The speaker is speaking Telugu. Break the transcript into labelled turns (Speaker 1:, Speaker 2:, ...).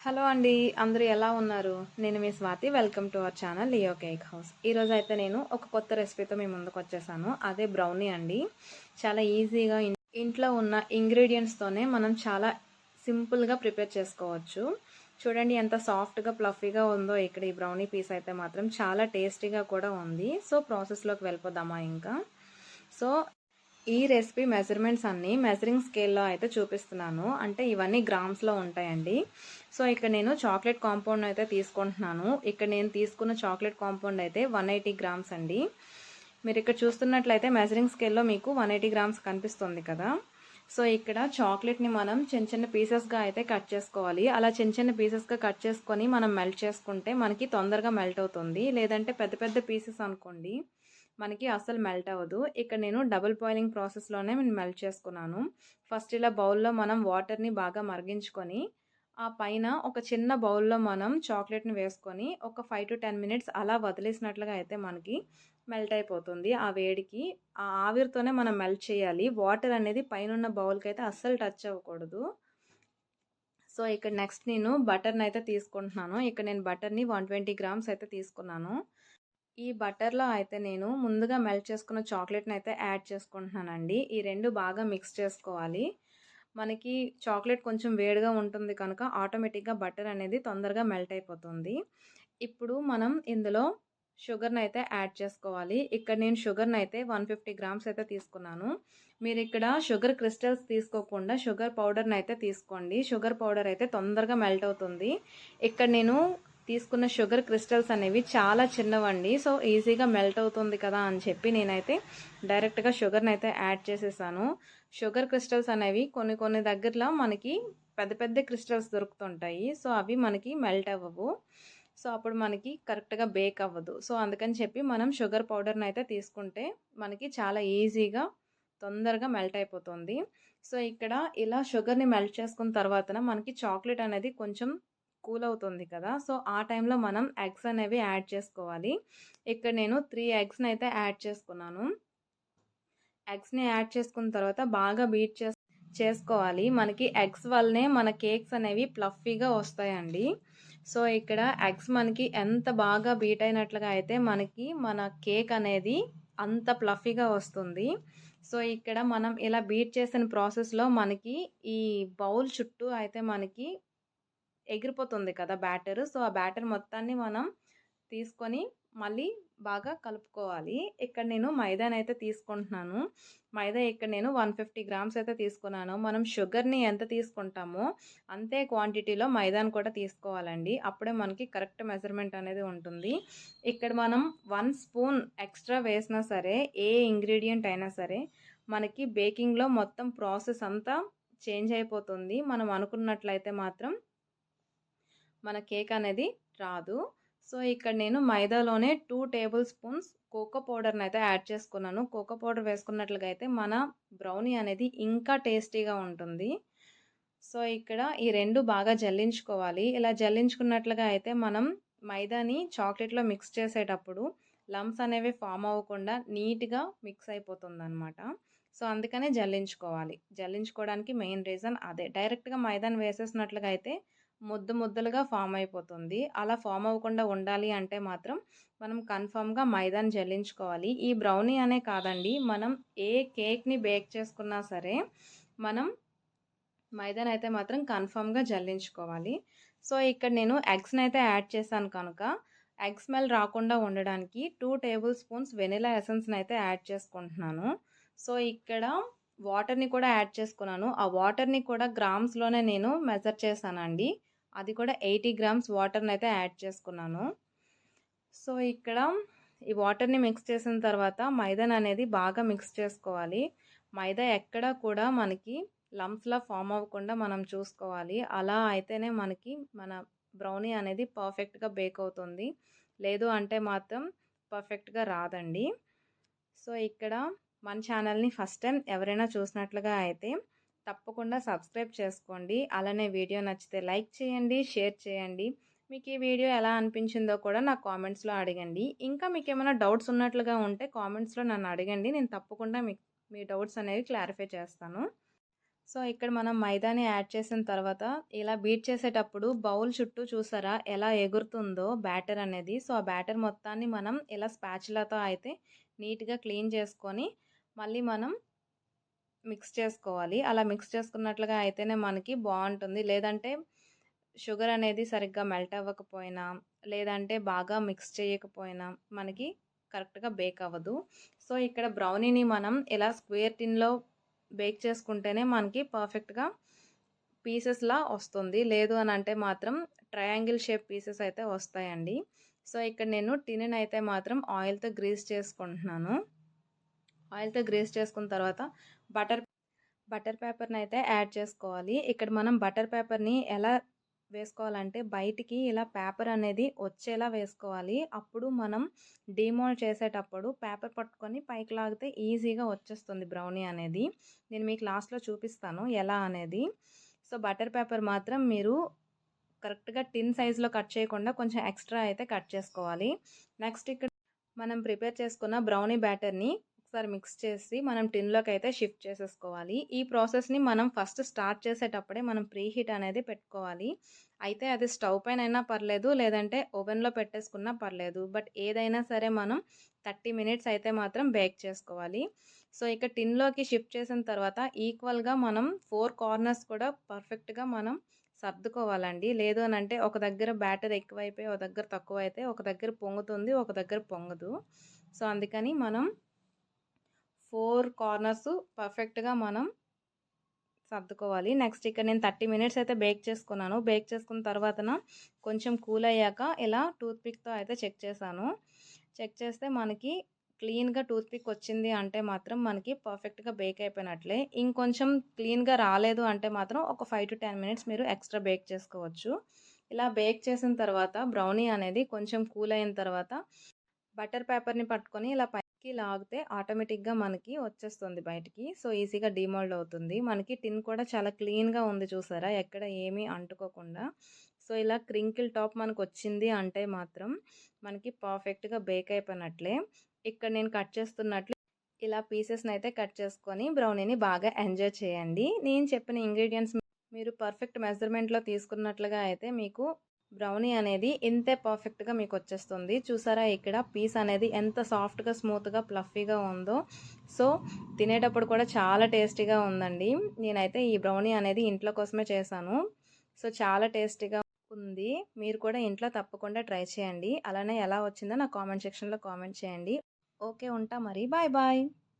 Speaker 1: హలో అండి. అందరూ ఎలా ఉన్నారు? నేను మీ Swathi. Welcome to our channel Leo cake house. ఈరోజు అయితే నేను ఒక కొత్త రెసిపీతో మీ ముందుకు వచ్చేసాను. అదే బ్రౌనీ అండి. చాలా ఈజీగా ఇంట్లో ఉన్న ఇంగ్రీడియంట్స్తోనే మనం చాలా సింపుల్గా ప్రిపేర్ చేసుకోవచ్చు. చూడండి ఎంత సాఫ్ట్గా ప్లఫీగా ఉందో ఇక్కడ ఈ బ్రౌనీ పీస్ అయితే మాత్రం చాలా టేస్టీగా కూడా ఉంది. సో ప్రాసెస్లోకి వెళ్ళిపోదామా ఇంకా. సో ఈ రెసిపీ మెజర్మెంట్స్ అన్నీ మెజరింగ్ స్కేల్లో అయితే చూపిస్తున్నాను. అంటే ఇవన్నీ గ్రామ్స్లో ఉంటాయండి. సో ఇక్కడ నేను చాక్లెట్ కాంపౌండ్ అయితే తీసుకుంటున్నాను. ఇక్కడ నేను తీసుకున్న చాక్లెట్ కాంపౌండ్ అయితే 180 గ్రామ్స్ అండి. మీరు ఇక్కడ చూస్తున్నట్లయితే మెజరింగ్ స్కేల్లో మీకు 180 గ్రామ్స్ కనిపిస్తుంది కదా. సో ఇక్కడ చాక్లెట్ని మనం చిన్న చిన్న పీసెస్గా అయితే కట్ చేసుకోవాలి. అలా చిన్న చిన్న పీసెస్గా కట్ చేసుకొని మనం మెల్ట్ చేసుకుంటే మనకి తొందరగా మెల్ట్ అవుతుంది. లేదంటే పెద్ద పెద్ద పీసెస్ అనుకోండి మనకి అస్సలు మెల్ట్ అవ్వదు. ఇక్కడ నేను డబుల్ బాయిలింగ్ ప్రాసెస్లోనే నేను మెల్ట్ చేసుకున్నాను. ఫస్ట్ ఇలా బౌల్లో మనం వాటర్ని బాగా మరిగించుకొని ఆ పైన ఒక చిన్న బౌల్లో మనం చాక్లెట్ని వేసుకొని ఒక 5 to 10 మినిట్స్ అలా వదిలేసినట్లుగా అయితే మనకి మెల్ట్ అయిపోతుంది. ఆ వేడికి ఆ ఆవిరితోనే మనం మెల్ట్ చేయాలి. వాటర్ అనేది పైన బౌల్కి అయితే అస్సలు టచ్ అవ్వకూడదు. సో ఇక్కడ నెక్స్ట్ నేను బటర్ని అయితే తీసుకుంటున్నాను. ఇక్కడ నేను బటర్ని 120 గ్రామ్స్ అయితే తీసుకున్నాను. ఈ బటర్లో అయితే నేను ముందుగా మెల్ట్ చేసుకున్న చాక్లెట్ని అయితే యాడ్ చేసుకుంటున్నానండి. ఈ రెండు బాగా మిక్స్ చేసుకోవాలి. మనకి చాక్లెట్ కొంచెం వేడిగా ఉంటుంది కనుక ఆటోమేటిక్గా బటర్ అనేది తొందరగా మెల్ట్ అయిపోతుంది. ఇప్పుడు మనం ఇందులో షుగర్ని అయితే యాడ్ చేసుకోవాలి. ఇక్కడ నేను షుగర్ని అయితే 150 గ్రామ్స్ అయితే తీసుకున్నాను. మీరు ఇక్కడ షుగర్ క్రిస్టల్స్ తీసుకోకుండా షుగర్ పౌడర్ని అయితే తీసుకోండి. షుగర్ పౌడర్ అయితే తొందరగా మెల్ట్ అవుతుంది. ఇక్కడ నేను తీసుకున్న షుగర్ క్రిస్టల్స్ అనేవి చాలా చిన్నవండి. సో ఈజీగా మెల్ట్ అవుతుంది కదా అని చెప్పి నేనైతే డైరెక్ట్గా షుగర్ని అయితే యాడ్ చేసేసాను. షుగర్ క్రిస్టల్స్ అనేవి కొన్ని దగ్గరలో మనకి పెద్ద పెద్ద క్రిస్టల్స్ దొరుకుతుంటాయి. సో అవి మనకి మెల్ట్ అవ్వవు. సో అప్పుడు మనకి కరెక్ట్గా బేక్ అవ్వదు. సో అందుకని చెప్పి మనం షుగర్ పౌడర్ని అయితే తీసుకుంటే మనకి చాలా ఈజీగా తొందరగా మెల్ట్ అయిపోతుంది. సో ఇక్కడ ఇలా షుగర్ని మెల్ట్ చేసుకున్న తర్వాత మనకి చాక్లెట్ అనేది కొంచెం కూల్ అవుతుంది కదా. సో ఆ టైంలో మనం ఎగ్స్ అనేవి యాడ్ చేసుకోవాలి. ఇక్కడ నేను 3 ఎగ్స్ని అయితే యాడ్ చేసుకున్నాను. ఎగ్స్ని యాడ్ చేసుకున్న తర్వాత బాగా బీట్ చేసుకోవాలి. మనకి ఎగ్స్ వల్లనే మన కేక్స్ అనేవి ప్లఫీగా వస్తాయండి. సో ఇక్కడ ఎగ్స్ మనకి ఎంత బాగా బీట్ అయినట్లుగా అయితే మనకి మన కేక్ అనేది అంత ప్లఫీగా వస్తుంది. సో ఇక్కడ మనం ఇలా బీట్ చేసిన ప్రాసెస్లో మనకి ఈ బౌల్ చుట్టూ అయితే మనకి ఎగిరిపోతుంది కదా బ్యాటర్. సో ఆ బ్యాటర్ మొత్తాన్ని మనం తీసుకొని మళ్ళీ బాగా కలుపుకోవాలి. ఇక్కడ నేను మైదాని అయితే తీసుకుంటున్నాను. మైదా ఇక్కడ నేను 150 గ్రామ్స్ అయితే తీసుకున్నాను. మనం షుగర్ని ఎంత తీసుకుంటామో అంతే క్వాంటిటీలో మైదాని కూడా తీసుకోవాలండి. అప్పుడే మనకి కరెక్ట్ మెజర్మెంట్ అనేది ఉంటుంది. ఇక్కడ మనం 1 స్పూన్ ఎక్స్ట్రా వేసినా సరే ఏ ఇంగ్రీడియంట్ అయినా సరే మనకి బేకింగ్లో మొత్తం ప్రాసెస్ అంతా చేంజ్ అయిపోతుంది. మనం అనుకున్నట్లయితే మాత్రం మన కేక్ అనేది రాదు. సో ఇక్కడ నేను మైదాలోనే 2 టేబుల్ స్పూన్స్ కోకో పౌడర్ని అయితే యాడ్ చేసుకున్నాను. కోకో పౌడర్ వేసుకున్నట్లుగా అయితే మన బ్రౌనీ అనేది ఇంకా టేస్టీగా ఉంటుంది. సో ఇక్కడ ఈ రెండు బాగా జల్లించుకోవాలి. ఇలా జల్లించుకున్నట్లుగా అయితే మనం మైదాని చాక్లెట్లో మిక్స్ చేసేటప్పుడు లంప్స్ అనేవి ఫామ్ అవ్వకుండా నీట్గా మిక్స్ అయిపోతుంది అనమాట. సో అందుకనే జల్లించుకోవాలి. జల్లించుకోవడానికి మెయిన్ రీజన్ అదే. డైరెక్ట్గా మైదాని వేసేసినట్లుగా అయితే ముద్దలుగా ఫామ్ అయిపోతుంది. అలా ఫామ్ అవ్వకుండా ఉండాలి అంటే మాత్రం మనం కన్ఫామ్గా మైదాని జల్లించుకోవాలి. ఈ బ్రౌనీ అనే కాదండి, మనం ఏ కేక్ని బేక్ చేసుకున్నా సరే మనం మైదాని అయితే మాత్రం కన్ఫామ్గా జల్లించుకోవాలి. సో ఇక్కడ నేను ఎగ్స్ని అయితే యాడ్ చేశాను కనుక ఎగ్ స్మెల్ రాకుండా ఉండడానికి 2 టేబుల్ స్పూన్స్ వెనిలా ఎసెన్స్ని అయితే యాడ్ చేసుకుంటున్నాను. సో ఇక్కడ వాటర్ని కూడా యాడ్ చేసుకున్నాను. ఆ వాటర్ని కూడా గ్రామ్స్లోనే నేను మెజర్ చేశానండి. అది కూడా 80 గ్రామ్స్ వాటర్ని అయితే యాడ్ చేసుకున్నాను. సో ఇక్కడ ఈ వాటర్ని మిక్స్ చేసిన తర్వాత మైదాని అనేది బాగా మిక్స్ చేసుకోవాలి. మైదా ఎక్కడ కూడా మనకి లంప్స్లా ఫామ్ అవ్వకుండా మనం చూసుకోవాలి. అలా అయితేనే మనకి మన బ్రౌనీ అనేది పర్ఫెక్ట్గా బేక్ అవుతుంది. లేదు అంటే మాత్రం పర్ఫెక్ట్గా రాదండి. సో ఇక్కడ మన ఛానల్ని ఫస్ట్ టైం ఎవరైనా చూసినట్లుగా అయితే తప్పకుండా సబ్స్క్రైబ్ చేసుకోండి. అలానే వీడియో నచ్చితే లైక్ చేయండి, షేర్ చేయండి. మీకు ఈ వీడియో ఎలా అనిపించిందో కూడా నాకు కామెంట్స్లో అడగండి. ఇంకా మీకు ఏమైనా డౌట్స్ ఉన్నట్లుగా ఉంటే కామెంట్స్లో నన్ను అడగండి. నేను తప్పకుండా మీ డౌట్స్ అనేవి క్లారిఫై చేస్తాను. సో ఇక్కడ మనం మైదాని యాడ్ చేసిన తర్వాత ఇలా బీట్ చేసేటప్పుడు బౌల్ చుట్టూ చూసారా ఎలా ఎగురుతుందో బ్యాటర్ అనేది. సో ఆ బ్యాటర్ మొత్తాన్ని మనం ఇలా స్పాచులాతో అయితే నీట్గా క్లీన్ చేసుకొని మళ్ళీ మనం మిక్స్ చేసుకోవాలి. అలా మిక్స్ చేసుకున్నట్లుగా అయితేనే మనకి బాగుంటుంది. లేదంటే షుగర్ అనేది సరిగ్గా మెల్ట్ అవ్వకపోయినా లేదంటే బాగా మిక్స్ చేయకపోయినా మనకి కరెక్ట్గా బేక్ అవ్వదు. సో ఇక్కడ బ్రౌనీని మనం ఇలా స్క్వేర్ టిన్లో బేక్ చేసుకుంటేనే మనకి పర్ఫెక్ట్గా పీసెస్లా వస్తుంది. లేదు అని అంటే మాత్రం ట్రయాంగిల్ షేప్ పీసెస్ అయితే వస్తాయండి. సో ఇక్కడ నేను టిన్ని అయితే మాత్రం ఆయిల్తో గ్రీస్ చేసుకుంటున్నాను. ఆయిల్తో గ్రీస్ చేసుకున్న తర్వాత బటర్ పేపర్ని అయితే యాడ్ చేసుకోవాలి. ఇక్కడ మనం బటర్ పేపర్ని ఎలా వేసుకోవాలంటే బయటికి ఇలా పేపర్ అనేది వచ్చేలా వేసుకోవాలి. అప్పుడు మనం డీమోల్డ్ చేసేటప్పుడు పేపర్ పట్టుకొని పైకి లాగితే ఈజీగా వచ్చేస్తుంది బ్రౌనీ అనేది. నేను మీకు లాస్ట్లో చూపిస్తాను ఎలా అనేది. సో బటర్ పేపర్ మాత్రం మీరు కరెక్ట్గా టిన్ సైజులో కట్ చేయకుండా కొంచెం ఎక్స్ట్రా అయితే కట్ చేసుకోవాలి. నెక్స్ట్ ఇక్కడ మనం ప్రిపేర్ చేసుకున్న బ్రౌనీ బ్యాటర్ని ఒకసారి మిక్స్ చేసి మనం టిన్లోకి అయితే షిఫ్ట్ చేసేసుకోవాలి. ఈ ప్రాసెస్ని మనం ఫస్ట్ స్టార్ట్ చేసేటప్పుడే మనం ప్రీ హీట్ అనేది పెట్టుకోవాలి. అయితే అది స్టవ్ పైన అయినా పర్లేదు లేదంటే ఓవెన్లో పెట్టేసుకున్నా పర్లేదు. బట్ ఏదైనా సరే మనం 30 మినిట్స్ అయితే మాత్రం బేక్ చేసుకోవాలి. సో ఇక టిన్లోకి షిఫ్ట్ చేసిన తర్వాత ఈక్వల్గా మనం 4 కార్నర్స్ కూడా పర్ఫెక్ట్గా మనం సర్దుకోవాలండి. లేదు అని అంటే ఒక దగ్గర బ్యాటర్ ఎక్కువైపోయి ఒక దగ్గర తక్కువ అయితే ఒక దగ్గర పొంగుతుంది ఒక దగ్గర పొంగదు. సో అందుకని మనం 4 కార్నర్స్ పర్ఫెక్ట్గా మనం సర్దుకోవాలి. నెక్స్ట్ ఇక్కడ నేను 30 మినిట్స్ అయితే బేక్ చేసుకున్నాను. బేక్ చేసుకున్న తర్వాతన కొంచెం కూల్ అయ్యాక ఇలా టూత్పిక్తో అయితే చెక్ చేశాను. చెక్ చేస్తే మనకి క్లీన్గా టూత్పిక్ వచ్చింది అంటే మాత్రం మనకి పర్ఫెక్ట్గా బేక్ అయిపోయినట్లే. ఇంకొంచెం క్లీన్గా రాలేదు అంటే మాత్రం ఒక 5 to 10 మినిట్స్ మీరు ఎక్స్ట్రా బేక్ చేసుకోవచ్చు. ఇలా బేక్ చేసిన తర్వాత బ్రౌనీ అనేది కొంచెం కూల్ అయిన తర్వాత బటర్ పేపర్ని పట్టుకొని ఇలా పైకి లాగితే ఆటోమేటిక్గా మనకి వచ్చేస్తుంది బయటికి. సో ఈజీగా డీమోల్డ్ అవుతుంది. మనకి టిన్ కూడా చాలా క్లీన్గా ఉంది చూసారా ఎక్కడ ఏమీ అంటుకోకుండా. సో ఇలా క్రింకిల్ టాప్ మనకు వచ్చింది అంటే మాత్రం మనకి పర్ఫెక్ట్గా బేక్ అయిపోయినట్లే. ఇక్కడ నేను కట్ చేస్తున్నట్లు ఇలా పీసెస్ని అయితే కట్ చేసుకొని బ్రౌనీని బాగా ఎంజాయ్ చేయండి. నేను చెప్పిన ఇంగ్రీడియంట్స్ మీరు పర్ఫెక్ట్ మెజర్మెంట్లో తీసుకున్నట్లుగా అయితే మీకు బ్రౌనీ అనేది ఇంతే పర్ఫెక్ట్గా మీకు వచ్చేస్తుంది. చూసారా ఇక్కడ పీస్ అనేది ఎంత సాఫ్ట్గా స్మూత్గా ఫ్లఫీగా ఉందో. సో తినేటప్పుడు కూడా చాలా టేస్టీగా ఉందండి. నేనైతే ఈ బ్రౌనీ అనేది ఇంట్లో కోసమే చేశాను. సో చాలా టేస్టీగా ఉంది. మీరు కూడా ఇంట్లో తప్పకుండా ట్రై చేయండి. అలానే ఎలా వచ్చిందో నా కామెంట్ సెక్షన్లో కామెంట్ చేయండి. ఓకే ఉంటా మరి. Bye bye.